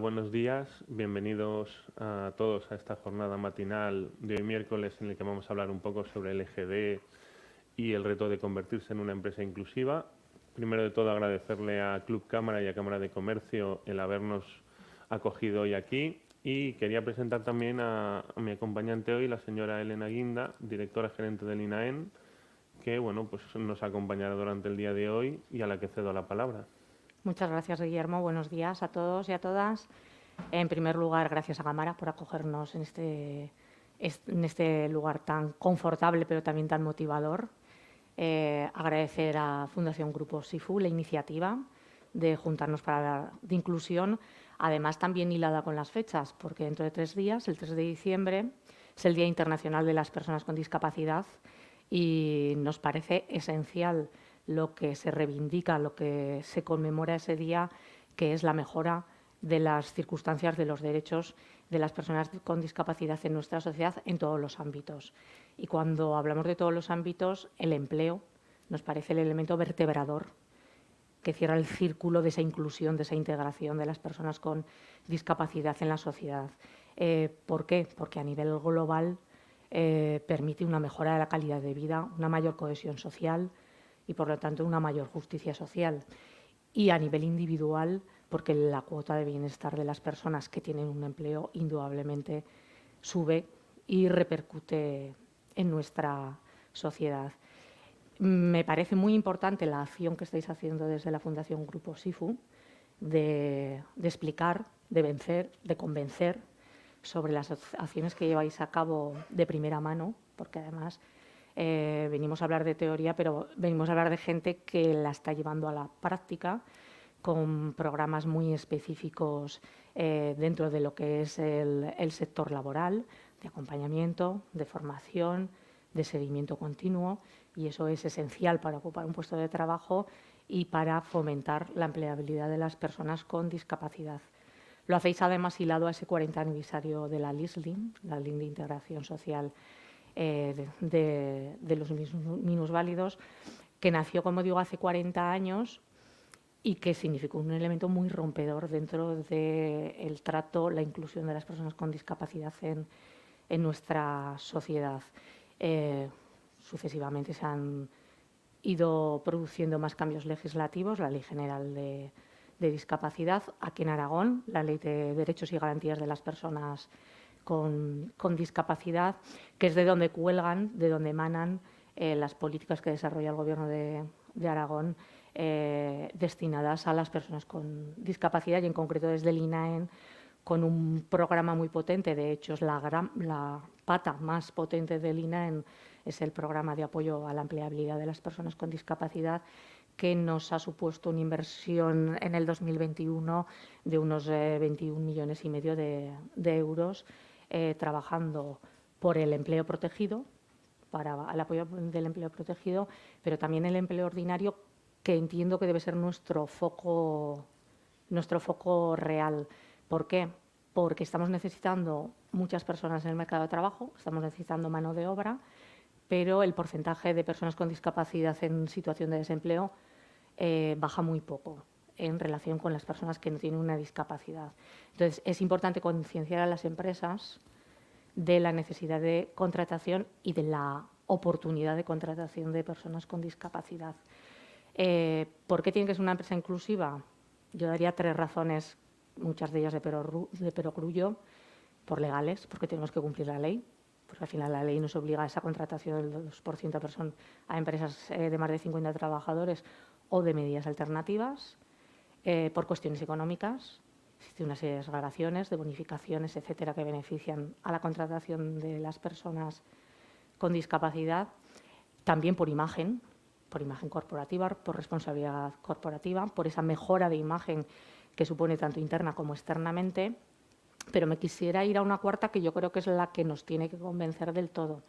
buenos días. Bienvenidos a todos a esta jornada matinal de hoy miércoles en el que vamos a hablar un poco sobre el EGD y el reto de convertirse en una empresa inclusiva. Primero de todo, agradecerle a Club Cámara y a Cámara de Comercio el habernos acogido hoy aquí. Y quería presentar también a mi acompañante hoy, la señora Elena Guinda, directora gerente del INAEN, que pues nos acompañará durante el día de hoy y a la que cedo la palabra. Muchas gracias, Guillermo. Buenos días a todos y a todas. En primer lugar, gracias a Cámara por acogernos en este lugar tan confortable, pero también tan motivador. Agradecer a Fundación Grupo SIFU la iniciativa de juntarnos para hablar de inclusión, además también hilada con las fechas, porque dentro de 3 días, el 3 de diciembre, es el Día Internacional de las Personas con Discapacidad y nos parece esencial lo que se reivindica, lo que se conmemora ese día, que es la mejora de las circunstancias de los derechos de las personas con discapacidad en nuestra sociedad en todos los ámbitos. Y cuando hablamos de todos los ámbitos, el empleo nos parece el elemento vertebrador que cierra el círculo de esa inclusión, de esa integración de las personas con discapacidad en la sociedad. ¿Por qué? Porque a nivel global permite una mejora de la calidad de vida, una mayor cohesión social y, por lo tanto, una mayor justicia social. Y a nivel individual, porque la cuota de bienestar de las personas que tienen un empleo indudablemente sube y repercute en nuestra sociedad. Me parece muy importante la acción que estáis haciendo desde la Fundación Grupo SIFU de explicar, de convencer sobre las acciones que lleváis a cabo de primera mano, porque además venimos a hablar de teoría, pero venimos a hablar de gente que la está llevando a la práctica con programas muy específicos dentro de lo que es el sector laboral, de acompañamiento, de formación, de seguimiento continuo, y eso es esencial para ocupar un puesto de trabajo y para fomentar la empleabilidad de las personas con discapacidad. Lo hacéis además hilado a ese 40 aniversario de la LISLIN, la Ley de Integración Social de los minusválidos, que nació, como digo, hace 40 años y que significó un elemento muy rompedor dentro del trato, la inclusión de las personas con discapacidad en nuestra sociedad. Sucesivamente se han ido produciendo más cambios legislativos, la Ley General de Discapacidad, aquí en Aragón, la Ley de Derechos y Garantías de las Personas con discapacidad, que es de donde cuelgan, de donde emanan las políticas que desarrolla el Gobierno de Aragón destinadas a las personas con discapacidad y, en concreto, desde el INAEN, con un programa muy potente. De hecho, es la pata más potente del INAEN, es el programa de apoyo a la empleabilidad de las personas con discapacidad, que nos ha supuesto una inversión en el 2021 de unos 21,5 millones de euros, trabajando por el empleo protegido, para el apoyo del empleo protegido, pero también el empleo ordinario, que entiendo que debe ser nuestro foco real. ¿Por qué? Porque estamos necesitando muchas personas en el mercado de trabajo, estamos necesitando mano de obra, pero el porcentaje de personas con discapacidad en situación de desempleo baja muy poco en relación con las personas que no tienen una discapacidad. Entonces, es importante concienciar a las empresas de la necesidad de contratación y de la oportunidad de contratación de personas con discapacidad. ¿Por qué tiene que ser una empresa inclusiva? Yo daría 3 razones, muchas de ellas de perogrullo, por legales, porque tenemos que cumplir la ley, porque al final la ley nos obliga a esa contratación del 2% a empresas de más de 50 trabajadores o de medidas alternativas, por cuestiones económicas. Existe una serie de desgravaciones, de bonificaciones, etcétera, que benefician a la contratación de las personas con discapacidad. También por imagen corporativa, por responsabilidad corporativa, por esa mejora de imagen que supone tanto interna como externamente. Pero me quisiera ir a una cuarta, que yo creo que es la que nos tiene que convencer del todo.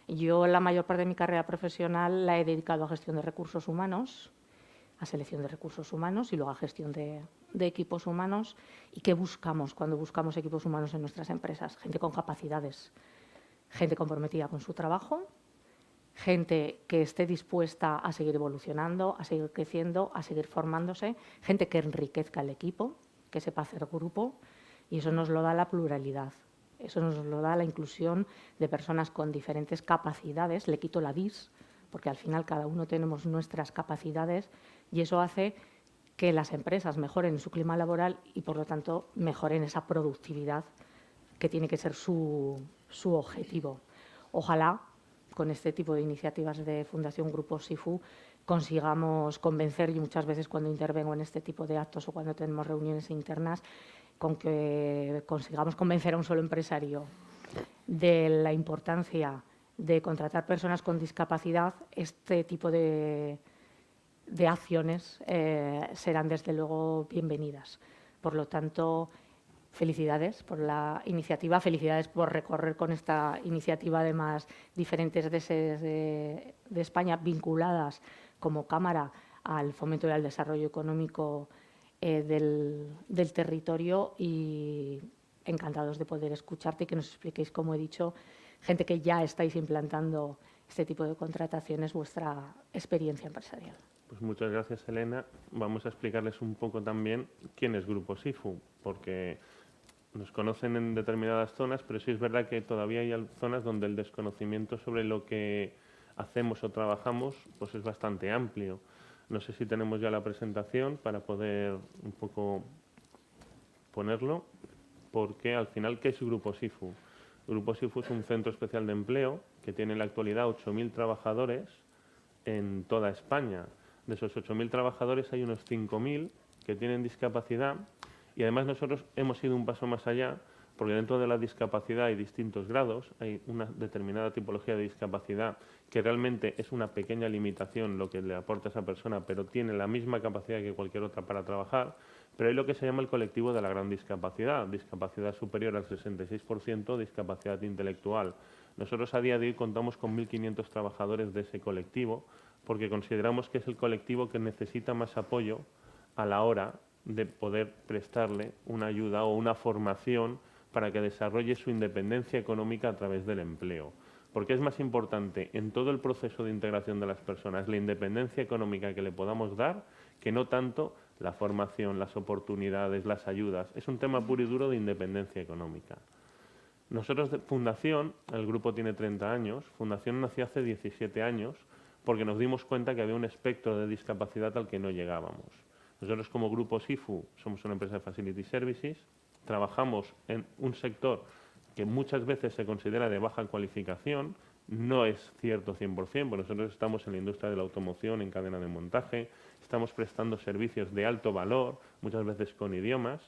Yo la mayor parte de mi carrera profesional la he dedicado a gestión de recursos humanos, a selección de recursos humanos y luego a gestión de equipos humanos. ¿Y qué buscamos cuando buscamos equipos humanos en nuestras empresas? Gente con capacidades, gente comprometida con su trabajo, gente que esté dispuesta a seguir evolucionando, a seguir creciendo, a seguir formándose, gente que enriquezca el equipo, que sepa hacer grupo, y eso nos lo da la pluralidad. Eso nos lo da la inclusión de personas con diferentes capacidades. Le quito la dis, porque al final cada uno tenemos nuestras capacidades y eso hace que las empresas mejoren su clima laboral y, por lo tanto, mejoren esa productividad que tiene que ser su objetivo. Ojalá, con este tipo de iniciativas de Fundación Grupo SIFU, consigamos convencer, y muchas veces cuando intervengo en este tipo de actos o cuando tenemos reuniones internas, con que consigamos convencer a un solo empresario de la importancia de contratar personas con discapacidad. Este tipo de acciones serán, desde luego, bienvenidas. Por lo tanto, felicidades por la iniciativa, felicidades por recorrer con esta iniciativa, además, diferentes sedes de España vinculadas como Cámara al fomento y al desarrollo económico del territorio, y encantados de poder escucharte y que nos expliquéis, como he dicho, gente que ya estáis implantando este tipo de contrataciones, vuestra experiencia empresarial. Pues muchas gracias, Elena. Vamos a explicarles un poco también quién es Grupo SIFU, porque nos conocen en determinadas zonas, pero sí es verdad que todavía hay zonas donde el desconocimiento sobre lo que hacemos o trabajamos pues es bastante amplio. No sé si tenemos ya la presentación para poder un poco ponerlo, porque al final, ¿qué es Grupo SIFU? Grupo SIFU es un centro especial de empleo que tiene en la actualidad 8.000 trabajadores en toda España. De esos 8.000 trabajadores hay unos 5.000 que tienen discapacidad, y además nosotros hemos ido un paso más allá, porque dentro de la discapacidad hay distintos grados, hay una determinada tipología de discapacidad que realmente es una pequeña limitación lo que le aporta a esa persona, pero tiene la misma capacidad que cualquier otra para trabajar. Pero hay lo que se llama el colectivo de la gran discapacidad, discapacidad superior al 66%, discapacidad intelectual. Nosotros a día de hoy contamos con 1.500 trabajadores de ese colectivo, porque consideramos que es el colectivo que necesita más apoyo a la hora de poder prestarle una ayuda o una formación para que desarrolle su independencia económica a través del empleo. Porque es más importante en todo el proceso de integración de las personas la independencia económica que le podamos dar, que no tanto la formación, las oportunidades, las ayudas. Es un tema puro y duro de independencia económica. Nosotros, de Fundación, el grupo tiene 30 años, Fundación nació hace 17 años, porque nos dimos cuenta que había un espectro de discapacidad al que no llegábamos. Nosotros, como Grupo SIFU, somos una empresa de Facility Services, trabajamos en un sector que muchas veces se considera de baja cualificación. No es cierto 100%, porque nosotros estamos en la industria de la automoción, en cadena de montaje, estamos prestando servicios de alto valor, muchas veces con idiomas,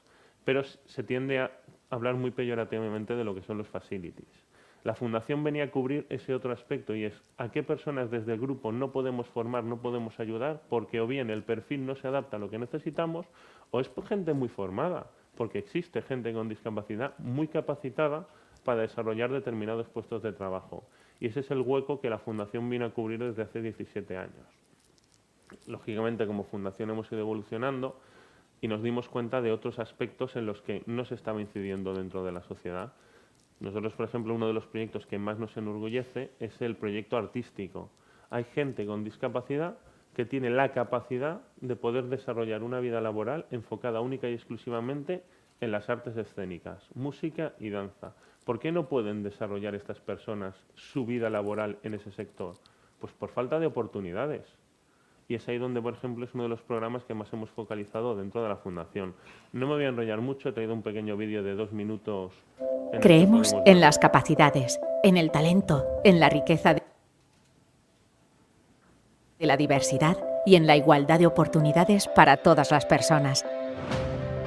pero se tiende a hablar muy peyorativamente de lo que son los facilities. La Fundación venía a cubrir ese otro aspecto, y es a qué personas desde el grupo no podemos formar, no podemos ayudar, porque o bien el perfil no se adapta a lo que necesitamos, o es gente muy formada, porque existe gente con discapacidad muy capacitada para desarrollar determinados puestos de trabajo. Y ese es el hueco que la Fundación vino a cubrir desde hace 17 años. Lógicamente, como Fundación hemos ido evolucionando y nos dimos cuenta de otros aspectos en los que no se estaba incidiendo dentro de la sociedad. Nosotros, por ejemplo, uno de los proyectos que más nos enorgullece es el proyecto artístico. Hay gente con discapacidad que tiene la capacidad de poder desarrollar una vida laboral enfocada única y exclusivamente en las artes escénicas, música y danza. ¿Por qué no pueden desarrollar estas personas su vida laboral en ese sector? Pues por falta de oportunidades. Y es ahí donde, por ejemplo, es uno de los programas que más hemos focalizado dentro de la Fundación. No me voy a enrollar mucho, he traído un pequeño vídeo de 2 minutos. Creemos en las capacidades, en el talento, en la riqueza de la diversidad y en la igualdad de oportunidades para todas las personas.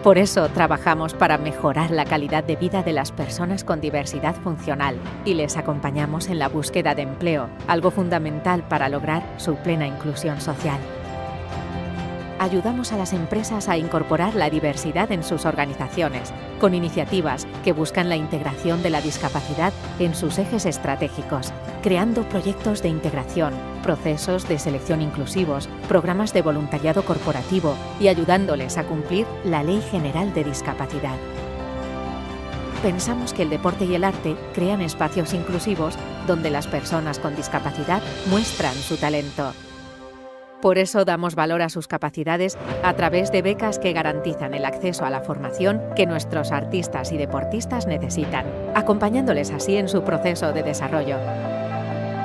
Por eso trabajamos para mejorar la calidad de vida de las personas con diversidad funcional y les acompañamos en la búsqueda de empleo, algo fundamental para lograr su plena inclusión social. Ayudamos a las empresas a incorporar la diversidad en sus organizaciones, con iniciativas que buscan la integración de la discapacidad en sus ejes estratégicos, creando proyectos de integración, procesos de selección inclusivos, programas de voluntariado corporativo y ayudándoles a cumplir la Ley General de Discapacidad. Pensamos que el deporte y el arte crean espacios inclusivos donde las personas con discapacidad muestran su talento. Por eso damos valor a sus capacidades a través de becas que garantizan el acceso a la formación que nuestros artistas y deportistas necesitan, acompañándoles así en su proceso de desarrollo.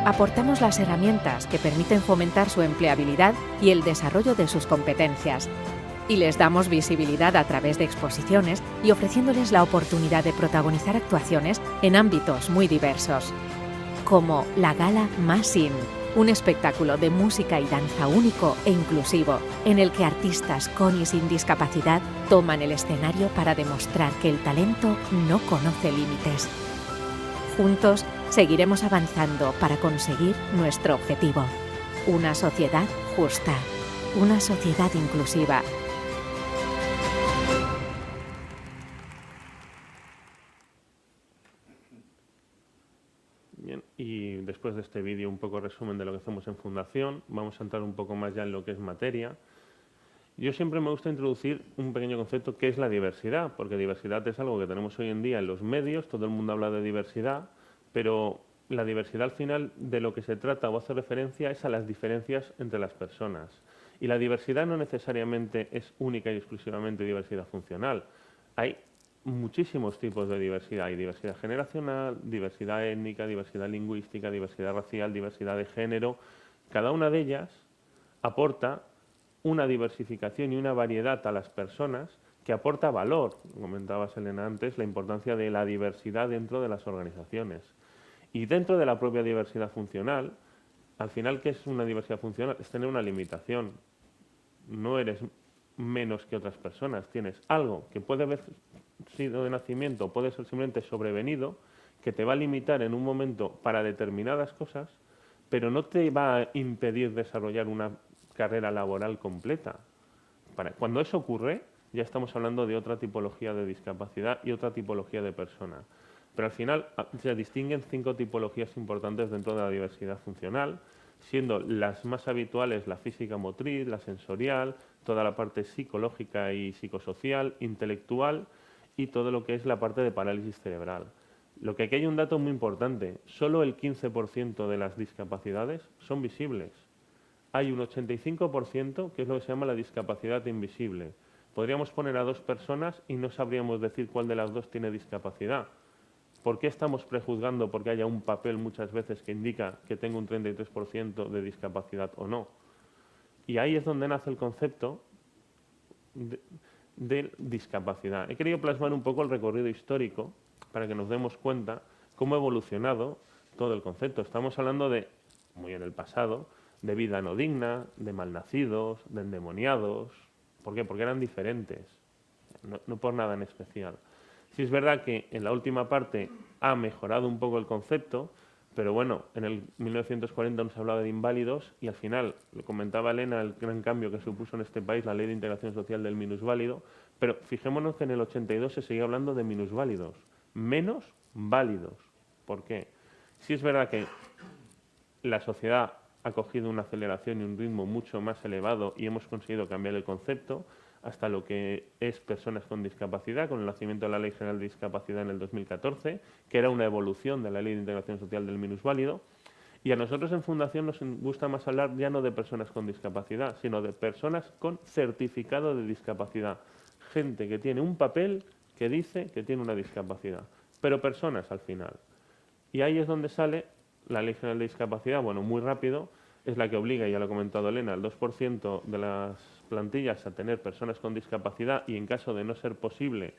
Aportamos las herramientas que permiten fomentar su empleabilidad y el desarrollo de sus competencias. Y les damos visibilidad a través de exposiciones y ofreciéndoles la oportunidad de protagonizar actuaciones en ámbitos muy diversos, como la Gala Más In, un espectáculo de música y danza único e inclusivo, en el que artistas con y sin discapacidad toman el escenario para demostrar que el talento no conoce límites. Juntos seguiremos avanzando para conseguir nuestro objetivo: una sociedad justa, una sociedad inclusiva. Bien, y después de este vídeo, un poco resumen de lo que hacemos en Fundación, vamos a entrar un poco más ya en lo que es materia. Yo siempre me gusta introducir un pequeño concepto que es la diversidad, porque diversidad es algo que tenemos hoy en día en los medios, todo el mundo habla de diversidad, pero la diversidad al final de lo que se trata o hace referencia es a las diferencias entre las personas. Y la diversidad no necesariamente es única y exclusivamente diversidad funcional. Hay muchísimos tipos de diversidad. Hay diversidad generacional, diversidad étnica, diversidad lingüística, diversidad racial, diversidad de género. Cada una de ellas aporta una diversificación y una variedad a las personas que aporta valor. Comentabas, Elena, antes la importancia de la diversidad dentro de las organizaciones. Y dentro de la propia diversidad funcional, al final, ¿qué es una diversidad funcional? Es tener una limitación. No eres menos que otras personas. Tienes algo que puede haber sido de nacimiento, puede ser simplemente sobrevenido, que te va a limitar en un momento para determinadas cosas, pero no te va a impedir desarrollar una carrera laboral completa. Cuando eso ocurre, ya estamos hablando de otra tipología de discapacidad y otra tipología de persona. Pero al final se distinguen 5 tipologías importantes dentro de la diversidad funcional, siendo las más habituales la física motriz, la sensorial, toda la parte psicológica y psicosocial, intelectual y todo lo que es la parte de parálisis cerebral. Lo que aquí hay un dato muy importante, solo el 15% de las discapacidades son visibles. Hay un 85% que es lo que se llama la discapacidad invisible. Podríamos poner a 2 personas y no sabríamos decir cuál de las 2 tiene discapacidad. ¿Por qué estamos prejuzgando porque haya un papel muchas veces que indica que tengo un 33% de discapacidad o no? Y ahí es donde nace el concepto de discapacidad. He querido plasmar un poco el recorrido histórico para que nos demos cuenta cómo ha evolucionado todo el concepto. Estamos hablando de, muy en el pasado, de vida no digna, de malnacidos, de endemoniados. ¿Por qué? Porque eran diferentes, no por nada en especial. Sí es verdad que en la última parte ha mejorado un poco el concepto, pero bueno, en el 1940 nos hablaba de inválidos y al final, lo comentaba Elena, el gran cambio que supuso en este país la Ley de Integración Social del minusválido, pero fijémonos que en el 82 se seguía hablando de minusválidos, menos válidos. ¿Por qué? Sí es verdad que la sociedad ha cogido una aceleración y un ritmo mucho más elevado y hemos conseguido cambiar el concepto hasta lo que es personas con discapacidad, con el nacimiento de la Ley General de Discapacidad en el 2014, que era una evolución de la Ley de Integración Social del minusválido. Y a nosotros en Fundación nos gusta más hablar ya no de personas con discapacidad, sino de personas con certificado de discapacidad. Gente que tiene un papel que dice que tiene una discapacidad, pero personas al final. Y ahí es donde sale la Ley General de Discapacidad, bueno, muy rápido, es la que obliga, ya lo ha comentado Elena, al 2% de las plantillas a tener personas con discapacidad y en caso de no ser posible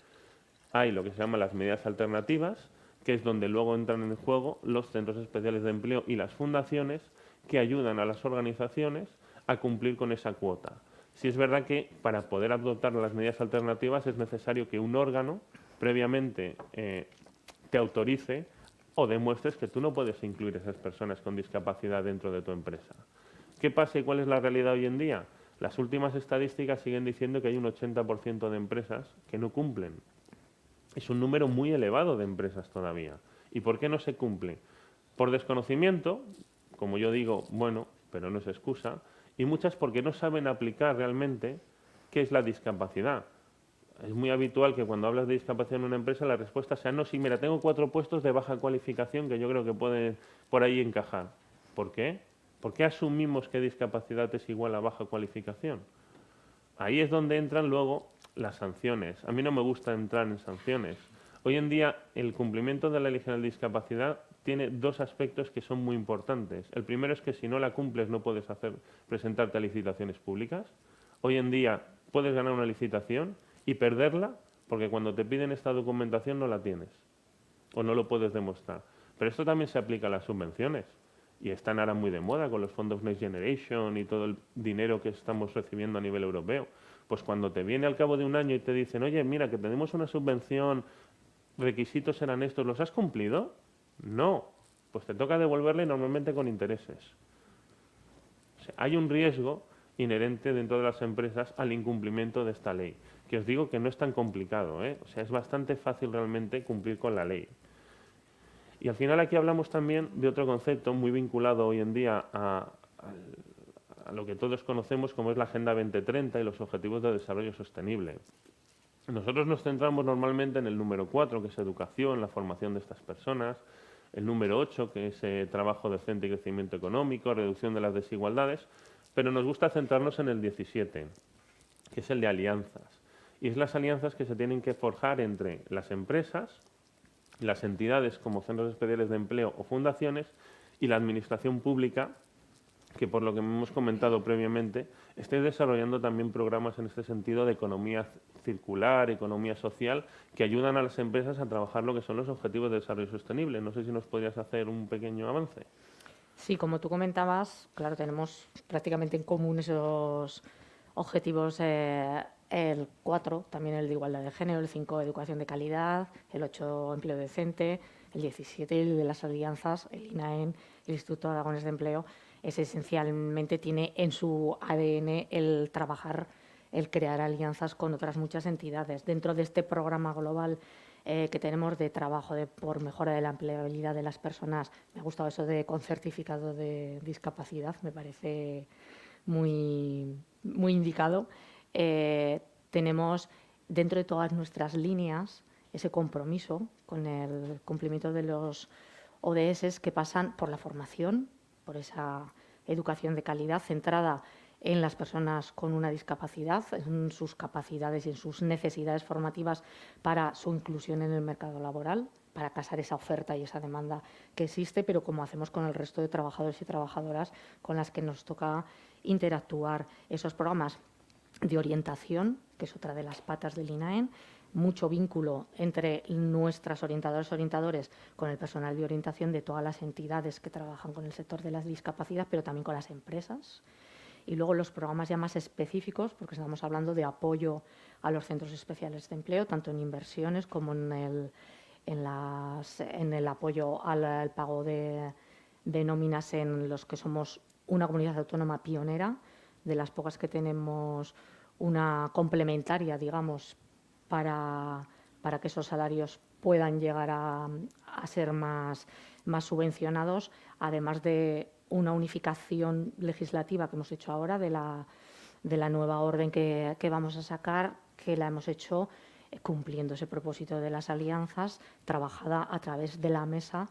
hay lo que se llama las medidas alternativas, que es donde luego entran en juego los centros especiales de empleo y las fundaciones que ayudan a las organizaciones a cumplir con esa cuota. Sí es verdad que para poder adoptar las medidas alternativas es necesario que un órgano previamente te autorice o demuestres que tú no puedes incluir a esas personas con discapacidad dentro de tu empresa. ¿Qué pasa y cuál es la realidad hoy en día? Las últimas estadísticas siguen diciendo que hay un 80% de empresas que no cumplen. Es un número muy elevado de empresas todavía. ¿Y por qué no se cumple? Por desconocimiento, como yo digo, bueno, pero no es excusa, y muchas porque no saben aplicar realmente qué es la discapacidad. Es muy habitual que cuando hablas de discapacidad en una empresa la respuesta sea no, sí, mira, tengo 4 puestos de baja cualificación que yo creo que pueden por ahí encajar. ¿Por qué? ¿Por qué asumimos que discapacidad es igual a baja cualificación? Ahí es donde entran luego las sanciones. A mí no me gusta entrar en sanciones. Hoy en día el cumplimiento de la Ley General de Discapacidad tiene dos aspectos que son muy importantes. El primero es que si no la cumples no puedes presentarte a licitaciones públicas. Hoy en día puedes ganar una licitación y perderla porque cuando te piden esta documentación no la tienes o no lo puedes demostrar. Pero esto también se aplica a las subvenciones y están ahora muy de moda con los fondos Next Generation y todo el dinero que estamos recibiendo a nivel europeo. Pues cuando te viene al cabo de un año y te dicen, oye, mira, que tenemos una subvención, requisitos eran estos, ¿los has cumplido? No, pues te toca devolverle normalmente con intereses. O sea, hay un riesgo inherente dentro de las empresas al incumplimiento de esta ley, que os digo que no es tan complicado, ¿eh? O sea, es bastante fácil realmente cumplir con la ley. Y al final aquí hablamos también de otro concepto muy vinculado hoy en día a lo que todos conocemos como es la Agenda 2030 y los Objetivos de Desarrollo Sostenible. Nosotros nos centramos normalmente en el número 4, que es educación, la formación de estas personas, el número 8, que es trabajo decente y crecimiento económico, reducción de las desigualdades, pero nos gusta centrarnos en el 17, que es el de alianzas. Y es las alianzas que se tienen que forjar entre las empresas, las entidades como centros especiales de empleo o fundaciones y la administración pública, que por lo que hemos comentado previamente, esté desarrollando también programas en este sentido de economía circular, economía social, que ayudan a las empresas a trabajar lo que son los objetivos de desarrollo sostenible. No sé si nos podrías hacer un pequeño avance. Sí, como tú comentabas, claro, tenemos prácticamente en común esos objetivos, el 4, también el de igualdad de género, el 5, educación de calidad, el 8, empleo decente, el 17, el de las alianzas, el INAEN, el Instituto Aragonés de Empleo, es esencialmente tiene en su ADN el trabajar, el crear alianzas con otras muchas entidades. Dentro de este programa global que tenemos de trabajo por mejora de la empleabilidad de las personas, me ha gustado eso de con certificado de discapacidad, me parece muy, muy indicado. Tenemos dentro de todas nuestras líneas ese compromiso con el cumplimiento de los ODS que pasan por la formación, por esa educación de calidad centrada en las personas con una discapacidad, en sus capacidades y en sus necesidades formativas para su inclusión en el mercado laboral, para casar esa oferta y esa demanda que existe, pero como hacemos con el resto de trabajadores y trabajadoras con las que nos toca interactuar. Esos programas de orientación, que es otra de las patas del INAEN, mucho vínculo entre nuestras orientadoras y orientadores con el personal de orientación de todas las entidades que trabajan con el sector de la discapacidad, pero también con las empresas. Y luego los programas ya más específicos, porque estamos hablando de apoyo a los centros especiales de empleo, tanto en inversiones como en el apoyo al pago de nóminas, en los que somos una comunidad autónoma pionera, de las pocas que tenemos una complementaria, digamos, para que esos salarios puedan llegar a ser más subvencionados, además de una unificación legislativa que hemos hecho ahora de la nueva orden que vamos a sacar, que la hemos hecho cumpliendo ese propósito de las alianzas, trabajada a través de la mesa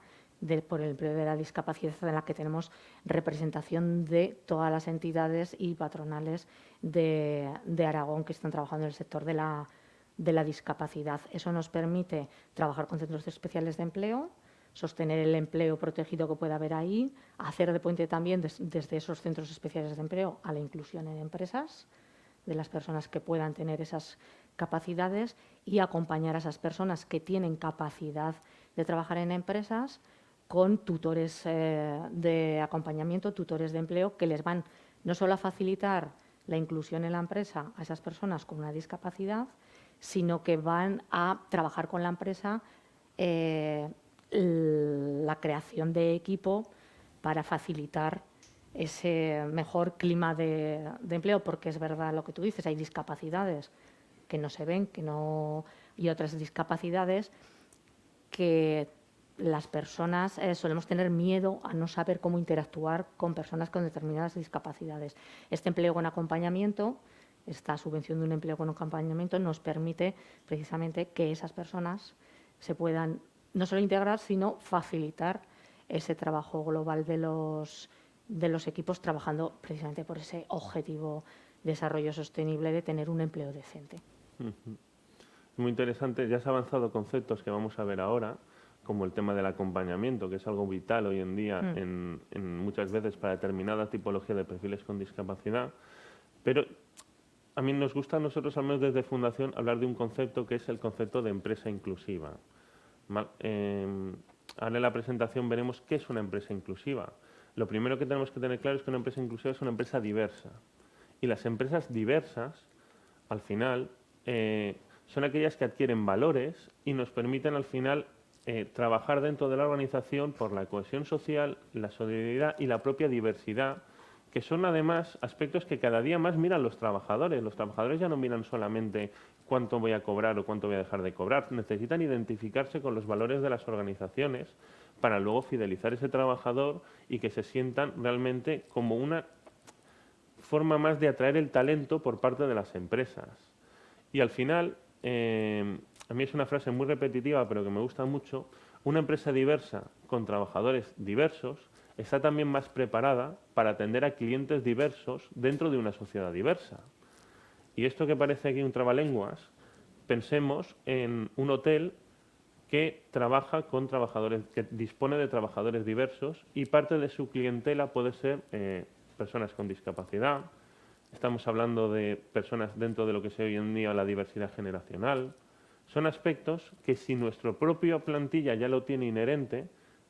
por el empleo de la discapacidad, en la que tenemos representación de todas las entidades y patronales de Aragón que están trabajando en el sector de la discapacidad. Eso nos permite trabajar con centros especiales de empleo, sostener el empleo protegido que pueda haber ahí, hacer de puente también desde esos centros especiales de empleo a la inclusión en empresas de las personas que puedan tener esas capacidades y acompañar a esas personas que tienen capacidad de trabajar en empresas con tutores de acompañamiento, tutores de empleo, que les van no solo a facilitar la inclusión en la empresa a esas personas con una discapacidad, sino que van a trabajar con la empresa la creación de equipo para facilitar ese mejor clima de empleo, porque es verdad lo que tú dices, hay discapacidades que no se ven, y otras discapacidades que las personas solemos tener miedo a no saber cómo interactuar con personas con determinadas discapacidades. Este empleo con acompañamiento, esta subvención de un empleo con acompañamiento, nos permite precisamente que esas personas se puedan no solo integrar, sino facilitar ese trabajo global de los de los equipos trabajando precisamente por ese objetivo de desarrollo sostenible de tener un empleo decente. Muy interesante. Ya has avanzado conceptos que vamos a ver ahora, como el tema del acompañamiento, que es algo vital hoy en día muchas veces para determinada tipología de perfiles con discapacidad. Pero a mí nos gusta a nosotros, al menos desde Fundación, hablar de un concepto que es el concepto de empresa inclusiva. Ahora en la presentación veremos qué es una empresa inclusiva. Lo primero que tenemos que tener claro es que una empresa inclusiva es una empresa diversa. Y las empresas diversas, al final, son aquellas que adquieren valores y nos permiten, al final, trabajar dentro de la organización por la cohesión social, la solidaridad y la propia diversidad, que son además aspectos que cada día más miran los trabajadores. Los trabajadores ya no miran solamente cuánto voy a cobrar o cuánto voy a dejar de cobrar. Necesitan identificarse con los valores de las organizaciones para luego fidelizar ese trabajador y que se sientan realmente como una forma más de atraer el talento por parte de las empresas. Y al final, a mí es una frase muy repetitiva, pero que me gusta mucho, una empresa diversa con trabajadores diversos está también más preparada para atender a clientes diversos dentro de una sociedad diversa. Y esto que parece aquí un trabalenguas, pensemos en un hotel que trabaja con trabajadores, que dispone de trabajadores diversos y parte de su clientela puede ser personas con discapacidad. Estamos hablando de personas dentro de lo que se hoy en día la diversidad generacional. Son aspectos que si nuestra propia plantilla ya lo tiene inherente,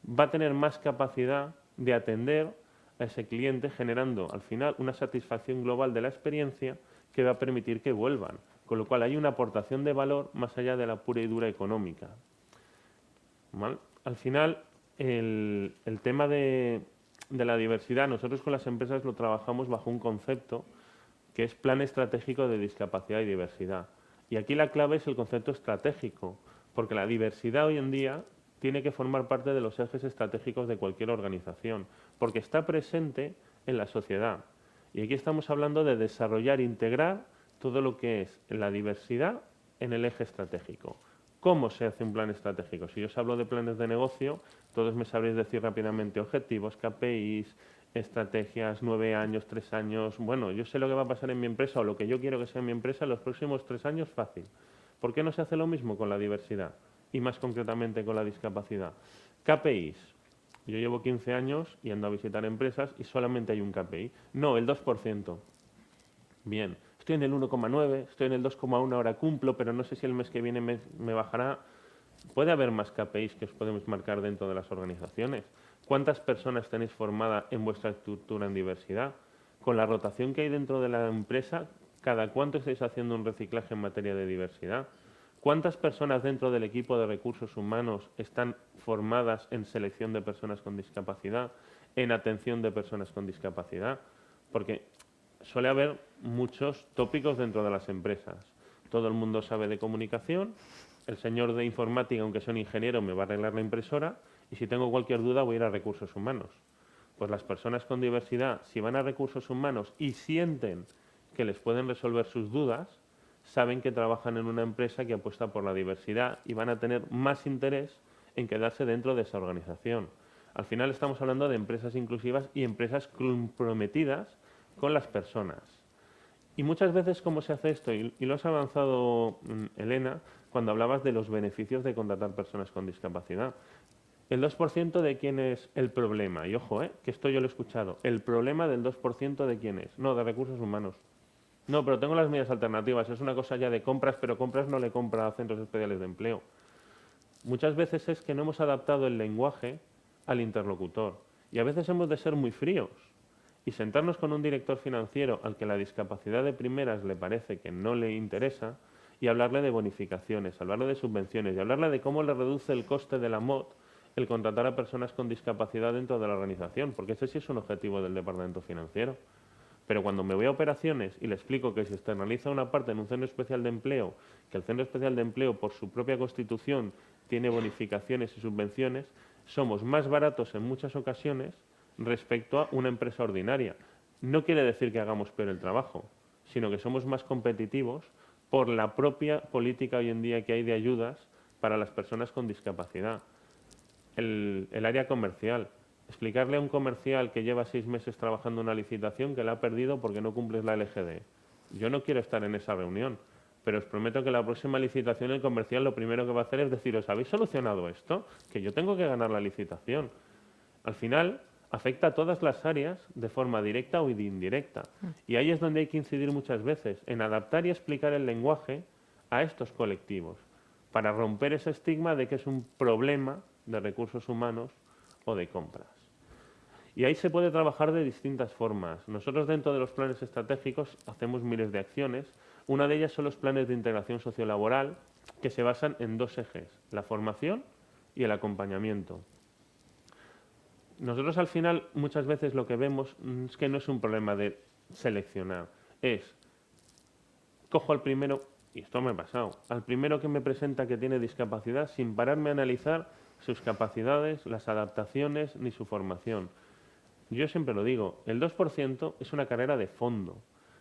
va a tener más capacidad de atender a ese cliente, generando al final una satisfacción global de la experiencia que va a permitir que vuelvan. Con lo cual hay una aportación de valor más allá de la pura y dura económica. ¿Vale? Al final, el tema de la diversidad, nosotros con las empresas lo trabajamos bajo un concepto que es Plan Estratégico de Discapacidad y Diversidad. Y aquí la clave es el concepto estratégico, porque la diversidad hoy en día tiene que formar parte de los ejes estratégicos de cualquier organización, porque está presente en la sociedad. Y aquí estamos hablando de desarrollar e integrar todo lo que es la diversidad en el eje estratégico. ¿Cómo se hace un plan estratégico? Si yo os hablo de planes de negocio, todos me sabréis decir rápidamente objetivos, KPIs, estrategias, 9 años, 3 años. Bueno, yo sé lo que va a pasar en mi empresa o lo que yo quiero que sea en mi empresa en los próximos 3 años, fácil. ¿Por qué no se hace lo mismo con la diversidad? Y más concretamente con la discapacidad. KPIs. Yo llevo 15 años y ando a visitar empresas y solamente hay un KPI. No, el 2%. Bien, estoy en el 1,9, estoy en el 2,1, ahora cumplo, pero no sé si el mes que viene me bajará. Puede haber más KPIs que os podemos marcar dentro de las organizaciones. ¿Cuántas personas tenéis formadas en vuestra estructura en diversidad? Con la rotación que hay dentro de la empresa, ¿cada cuánto estáis haciendo un reciclaje en materia de diversidad? ¿Cuántas personas dentro del equipo de recursos humanos están formadas en selección de personas con discapacidad, en atención de personas con discapacidad? Porque suele haber muchos tópicos dentro de las empresas. Todo el mundo sabe de comunicación, el señor de informática, aunque sea un ingeniero, me va a arreglar la impresora y si tengo cualquier duda voy a ir a recursos humanos. Pues las personas con diversidad, si van a recursos humanos y sienten que les pueden resolver sus dudas, saben que trabajan en una empresa que apuesta por la diversidad y van a tener más interés en quedarse dentro de esa organización. Al final estamos hablando de empresas inclusivas y empresas comprometidas con las personas. Y muchas veces, ¿cómo se hace esto? Y lo has avanzado, Elena, cuando hablabas de los beneficios de contratar personas con discapacidad. El 2% de quién es el problema. Y ojo, que esto yo lo he escuchado. El problema del 2% de quién es. No, de recursos humanos. No, pero tengo las medidas alternativas. Es una cosa ya de compras, pero compras no le compra a centros especiales de empleo. Muchas veces es que no hemos adaptado el lenguaje al interlocutor. Y a veces hemos de ser muy fríos y sentarnos con un director financiero al que la discapacidad de primeras le parece que no le interesa y hablarle de bonificaciones, hablarle de subvenciones y hablarle de cómo le reduce el coste de la MOT el contratar a personas con discapacidad dentro de la organización, porque ese sí es un objetivo del departamento financiero. Pero cuando me voy a operaciones y le explico que se externaliza una parte en un centro especial de empleo, que el centro especial de empleo por su propia constitución tiene bonificaciones y subvenciones, somos más baratos en muchas ocasiones respecto a una empresa ordinaria. No quiere decir que hagamos peor el trabajo, sino que somos más competitivos por la propia política hoy en día que hay de ayudas para las personas con discapacidad. El área comercial. explicarle a un comercial que lleva 6 meses trabajando en una licitación que la ha perdido porque no cumples la LGD. Yo no quiero estar en esa reunión, pero os prometo que la próxima licitación el comercial lo primero que va a hacer es deciros, ¿habéis solucionado esto? Que yo tengo que ganar la licitación. Al final, afecta a todas las áreas de forma directa o indirecta. Y ahí es donde hay que incidir muchas veces, en adaptar y explicar el lenguaje a estos colectivos, para romper ese estigma de que es un problema de recursos humanos o de compras. Y ahí se puede trabajar de distintas formas. Nosotros dentro de los planes estratégicos hacemos miles de acciones. Una de ellas son los planes de integración sociolaboral, que se basan en 2 ejes, la formación y el acompañamiento. Nosotros al final muchas veces lo que vemos es que no es un problema de seleccionar, es cojo al primero, y esto me ha pasado, al primero que me presenta que tiene discapacidad sin pararme a analizar sus capacidades, las adaptaciones ni su formación. Yo siempre lo digo, el 2% es una carrera de fondo.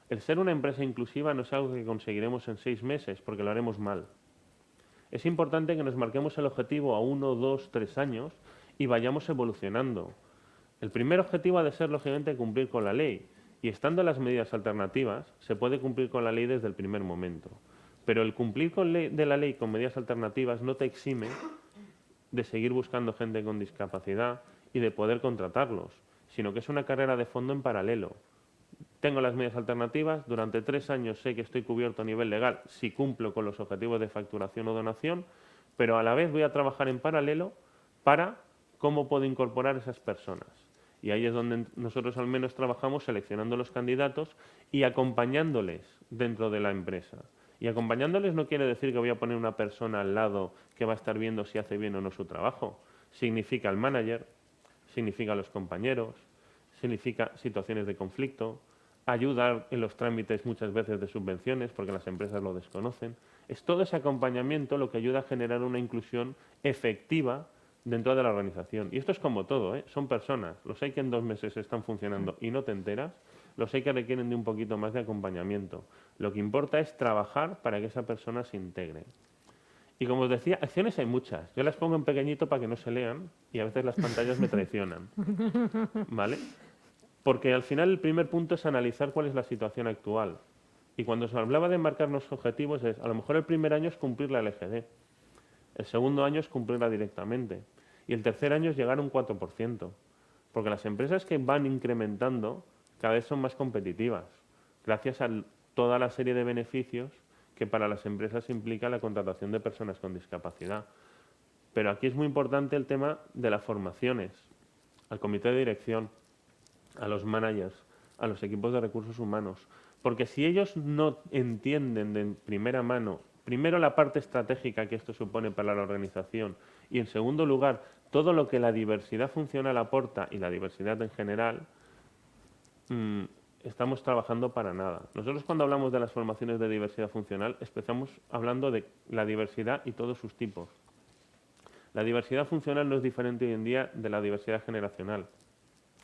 El ser una empresa inclusiva no es algo que conseguiremos en 6 meses porque lo haremos mal. Es importante que nos marquemos el objetivo a 1, 2, 3 años y vayamos evolucionando. El primer objetivo ha de ser, lógicamente, cumplir con la ley. Y estando las medidas alternativas, se puede cumplir con la ley desde el primer momento. Pero el cumplir de la ley con medidas alternativas no te exime de seguir buscando gente con discapacidad y de poder contratarlos, sino que es una carrera de fondo en paralelo. Tengo las medidas alternativas, durante 3 años sé que estoy cubierto a nivel legal si cumplo con los objetivos de facturación o donación, pero a la vez voy a trabajar en paralelo para cómo puedo incorporar esas personas. Y ahí es donde nosotros al menos trabajamos seleccionando los candidatos y acompañándoles dentro de la empresa. Y acompañándoles no quiere decir que voy a poner una persona al lado que va a estar viendo si hace bien o no su trabajo. Significa el manager, significa los compañeros, significa situaciones de conflicto, ayudar en los trámites muchas veces de subvenciones porque las empresas lo desconocen. Es todo ese acompañamiento lo que ayuda a generar una inclusión efectiva dentro de la organización. Y esto es como todo, son personas. Los hay que en 2 meses están funcionando y no te enteras, los hay que requieren de un poquito más de acompañamiento. Lo que importa es trabajar para que esa persona se integre. Y como os decía, acciones hay muchas. Yo las pongo en pequeñito para que no se lean y a veces las pantallas me traicionan. ¿Vale? Porque al final el primer punto es analizar cuál es la situación actual. Y cuando se hablaba de marcarnos objetivos es, a lo mejor el primer año es cumplir la LGD. El segundo año es cumplirla directamente. Y el tercer año es llegar a un 4%. Porque las empresas que van incrementando cada vez son más competitivas. Gracias a toda la serie de beneficios que para las empresas implica la contratación de personas con discapacidad. Pero aquí es muy importante el tema de las formaciones, al comité de dirección, a los managers, a los equipos de recursos humanos. Porque si ellos no entienden de primera mano, primero la parte estratégica que esto supone para la organización y en segundo lugar todo lo que la diversidad funcional aporta y la diversidad en general, estamos trabajando para nada. Nosotros cuando hablamos de las formaciones de diversidad funcional empezamos hablando de la diversidad y todos sus tipos. La diversidad funcional no es diferente hoy en día de la diversidad generacional,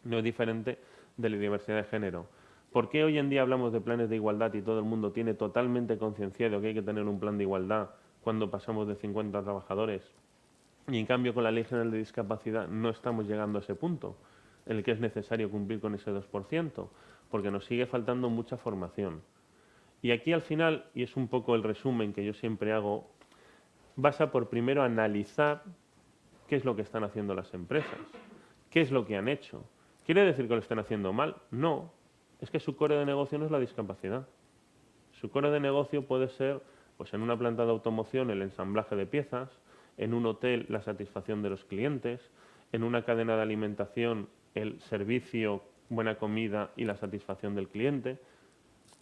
no es diferente de la diversidad de género. ¿Por qué hoy en día hablamos de planes de igualdad y todo el mundo tiene totalmente concienciado que hay que tener un plan de igualdad cuando pasamos de 50 trabajadores? Y en cambio con la Ley General de Discapacidad no estamos llegando a ese punto en el que es necesario cumplir con ese 2%, porque nos sigue faltando mucha formación. Y aquí al final, y es un poco el resumen que yo siempre hago, basa por primero analizar qué es lo que están haciendo las empresas, qué es lo que han hecho. ¿Quiere decir que lo estén haciendo mal? No, es que su core de negocio no es la discapacidad. Su core de negocio puede ser, pues en una planta de automoción, el ensamblaje de piezas, en un hotel, la satisfacción de los clientes, en una cadena de alimentación, el servicio, buena comida y la satisfacción del cliente.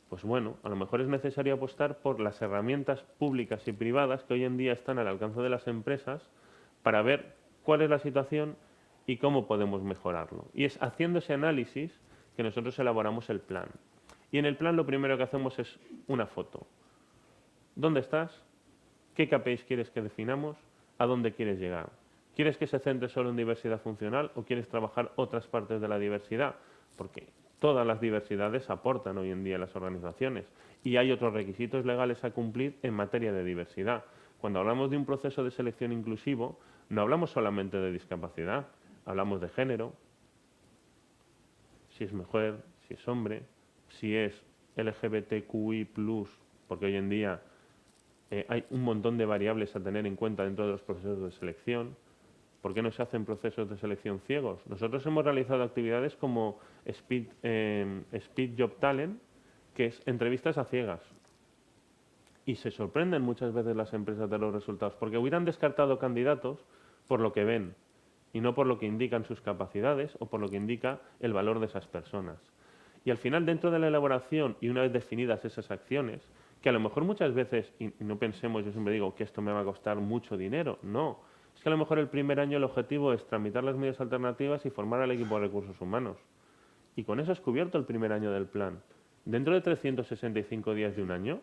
Pues bueno, a lo mejor es necesario apostar por las herramientas públicas y privadas que hoy en día están al alcance de las empresas para ver cuál es la situación y cómo podemos mejorarlo. Y es haciendo ese análisis que nosotros elaboramos el plan. Y en el plan lo primero que hacemos es una foto. ¿Dónde estás? ¿Qué KPIs quieres que definamos? ¿A dónde quieres llegar? ¿Quieres que se centre solo en diversidad funcional o quieres trabajar otras partes de la diversidad? Porque todas las diversidades aportan hoy en día a las organizaciones y hay otros requisitos legales a cumplir en materia de diversidad. Cuando hablamos de un proceso de selección inclusivo, no hablamos solamente de discapacidad, hablamos de género, si es mujer, si es hombre, si es LGBTQI+, porque hoy en día hay un montón de variables a tener en cuenta dentro de los procesos de selección. ¿Por qué no se hacen procesos de selección ciegos? Nosotros hemos realizado actividades como Speed Job Talent, que es entrevistas a ciegas. Y se sorprenden muchas veces las empresas de los resultados, porque hubieran descartado candidatos por lo que ven y no por lo que indican sus capacidades o por lo que indica el valor de esas personas. Y al final, dentro de la elaboración y una vez definidas esas acciones, que a lo mejor muchas veces, y no pensemos, yo siempre digo que esto me va a costar mucho dinero, no. Es que a lo mejor el primer año el objetivo es tramitar las medidas alternativas y formar al equipo de recursos humanos. Y con eso has cubierto el primer año del plan. Dentro de 365 días de un año,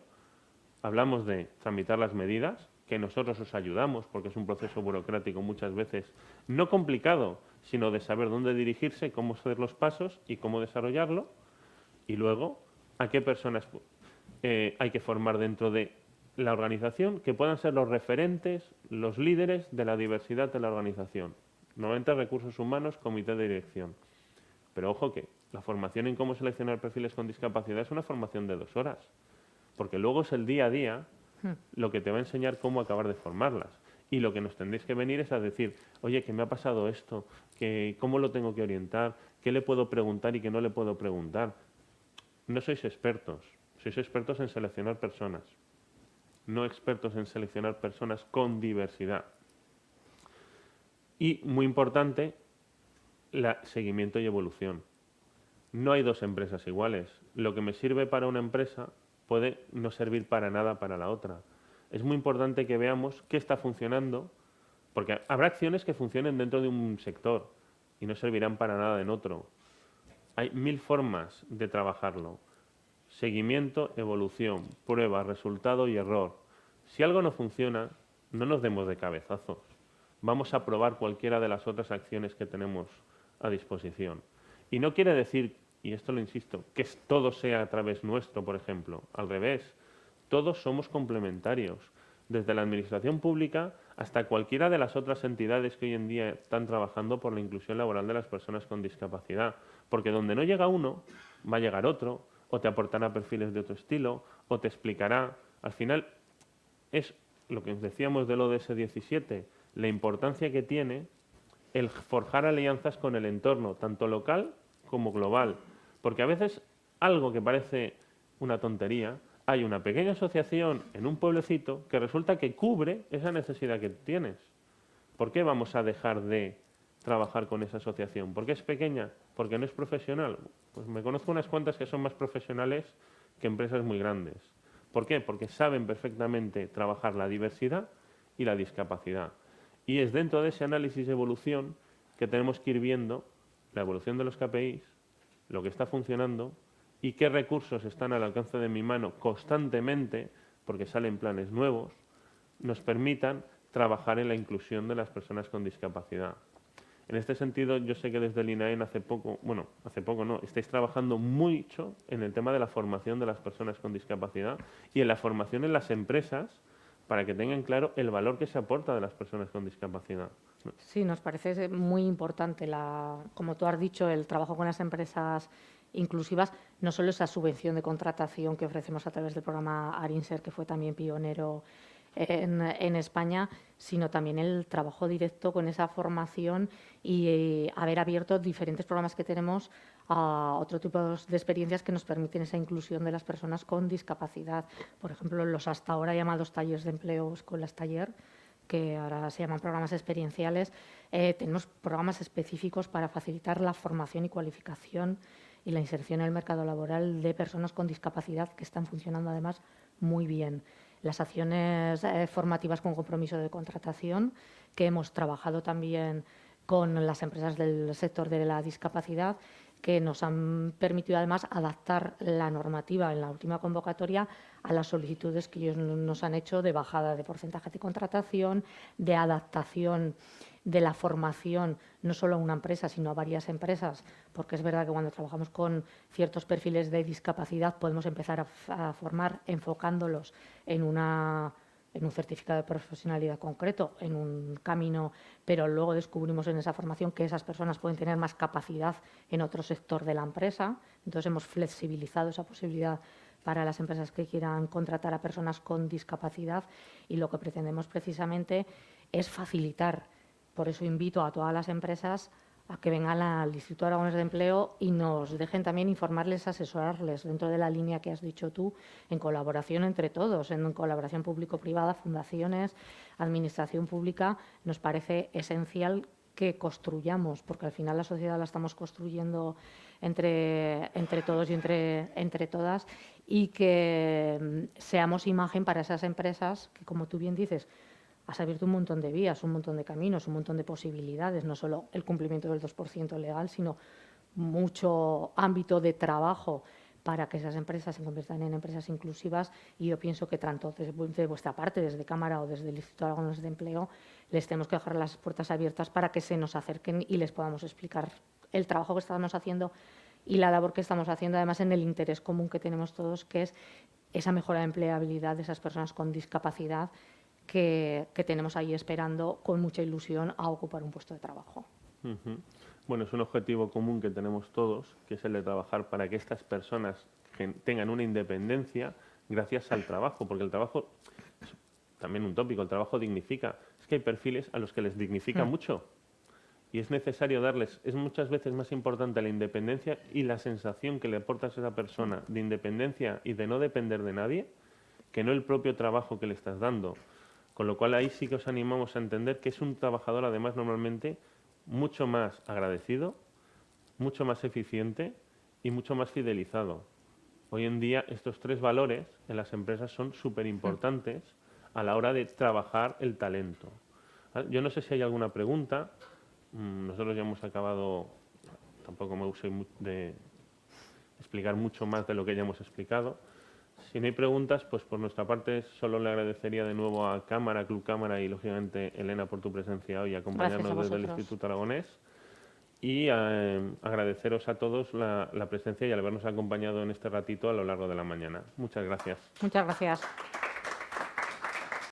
hablamos de tramitar las medidas, que nosotros os ayudamos, porque es un proceso burocrático muchas veces no complicado, sino de saber dónde dirigirse, cómo hacer los pasos y cómo desarrollarlo. Y luego, a qué personas hay que formar dentro de la organización que puedan ser los referentes, los líderes de la diversidad de la organización. 90 recursos humanos, comité de dirección. Pero ojo que la formación en cómo seleccionar perfiles con discapacidad es una formación de 2 horas, porque luego es el día a día lo que te va a enseñar cómo acabar de formarlas. Y lo que nos tendréis que venir es a decir, oye, que me ha pasado esto, que cómo lo tengo que orientar, qué le puedo preguntar y qué no le puedo preguntar. No sois expertos, sois expertos en seleccionar personas, no expertos en seleccionar personas con diversidad. Y, muy importante, seguimiento y evolución. No hay 2 empresas iguales. Lo que me sirve para una empresa puede no servir para nada para la otra. Es muy importante que veamos qué está funcionando, porque habrá acciones que funcionen dentro de un sector y no servirán para nada en otro. Hay 1000 formas de trabajarlo. Seguimiento, evolución, prueba, resultado y error. Si algo no funciona, no nos demos de cabezazos. Vamos a probar cualquiera de las otras acciones que tenemos a disposición. Y no quiere decir, y esto lo insisto, que todo sea a través nuestro, por ejemplo. Al revés, todos somos complementarios. Desde la administración pública hasta cualquiera de las otras entidades que hoy en día están trabajando por la inclusión laboral de las personas con discapacidad. Porque donde no llega uno, va a llegar otro, o te aportará perfiles de otro estilo, o te explicará. Al final, es lo que decíamos del ODS 17, la importancia que tiene el forjar alianzas con el entorno, tanto local como global. Porque a veces algo que parece una tontería, hay una pequeña asociación en un pueblecito que resulta que cubre esa necesidad que tienes. ¿Por qué vamos a dejar de trabajar con esa asociación? ¿Por qué es pequeña? ¿Porque no es profesional? Pues me conozco unas cuantas que son más profesionales que empresas muy grandes. ¿Por qué? Porque saben perfectamente trabajar la diversidad y la discapacidad. Y es dentro de ese análisis de evolución que tenemos que ir viendo la evolución de los KPIs, lo que está funcionando y qué recursos están al alcance de mi mano constantemente, porque salen planes nuevos, nos permitan trabajar en la inclusión de las personas con discapacidad. En este sentido, yo sé que desde el INAEN hace poco no, estáis trabajando mucho en el tema de la formación de las personas con discapacidad y en la formación en las empresas para que tengan claro el valor que se aporta de las personas con discapacidad. Sí, nos parece muy importante, como tú has dicho, el trabajo con las empresas inclusivas, no solo esa subvención de contratación que ofrecemos a través del programa ARINSER, que fue también pionero en España, sino también el trabajo directo con esa formación y haber abierto diferentes programas que tenemos a otro tipo de experiencias que nos permiten esa inclusión de las personas con discapacidad. Por ejemplo, los hasta ahora llamados talleres de empleo escuelas taller, que ahora se llaman programas experienciales, tenemos programas específicos para facilitar la formación y cualificación y la inserción en el mercado laboral de personas con discapacidad que están funcionando además muy bien. Las acciones formativas con compromiso de contratación, que hemos trabajado también con las empresas del sector de la discapacidad, que nos han permitido además adaptar la normativa en la última convocatoria a las solicitudes que ellos nos han hecho de bajada de porcentaje de contratación, de adaptación de la formación, no solo a una empresa, sino a varias empresas, porque es verdad que cuando trabajamos con ciertos perfiles de discapacidad podemos empezar a formar enfocándolos en una en un certificado de profesionalidad concreto, en un camino, pero luego descubrimos en esa formación que esas personas pueden tener más capacidad en otro sector de la empresa. Entonces, hemos flexibilizado esa posibilidad para las empresas que quieran contratar a personas con discapacidad, y lo que pretendemos precisamente es facilitar. Por eso invito a todas las empresas a que vengan al Instituto Aragonés de Empleo y nos dejen también informarles, asesorarles dentro de la línea que has dicho tú, en colaboración entre todos, en colaboración público-privada, fundaciones, administración pública. Nos parece esencial que construyamos, porque al final la sociedad la estamos construyendo entre todos y entre todas, y que seamos imagen para esas empresas que, como tú bien dices, has abierto un montón de vías, un montón de caminos, un montón de posibilidades, no solo el cumplimiento del 2% legal, sino mucho ámbito de trabajo para que esas empresas se conviertan en empresas inclusivas. Y yo pienso que tanto desde vuestra parte, desde Cámara o desde el Instituto Aragonés de Empleo, les tenemos que dejar las puertas abiertas para que se nos acerquen y les podamos explicar el trabajo que estamos haciendo y la labor que estamos haciendo, además en el interés común que tenemos todos, que es esa mejora de empleabilidad de esas personas con discapacidad que tenemos ahí esperando con mucha ilusión a ocupar un puesto de trabajo. Bueno, es un objetivo común que tenemos todos, que es el de trabajar para que estas personas tengan una independencia gracias al trabajo, porque el trabajo, también un tópico, el trabajo dignifica. Es que hay perfiles a los que les dignifica mucho y es necesario darles, es muchas veces más importante la independencia y la sensación que le aportas a esa persona de independencia y de no depender de nadie, que no el propio trabajo que le estás dando. Con lo cual ahí sí que os animamos a entender que es un trabajador, además, normalmente mucho más agradecido, mucho más eficiente y mucho más fidelizado. Hoy en día estos tres valores en las empresas son súper importantes a la hora de trabajar el talento. Yo no sé si hay alguna pregunta. Nosotros ya hemos acabado, tampoco me gusta de explicar mucho más de lo que ya hemos explicado. Si no hay preguntas, pues por nuestra parte solo le agradecería de nuevo a Cámara, Club Cámara y, lógicamente, Elena, por tu presencia hoy, acompañarnos desde el Instituto Aragonés. Y agradeceros a todos la presencia y al habernos acompañado en este ratito a lo largo de la mañana. Muchas gracias. Muchas gracias.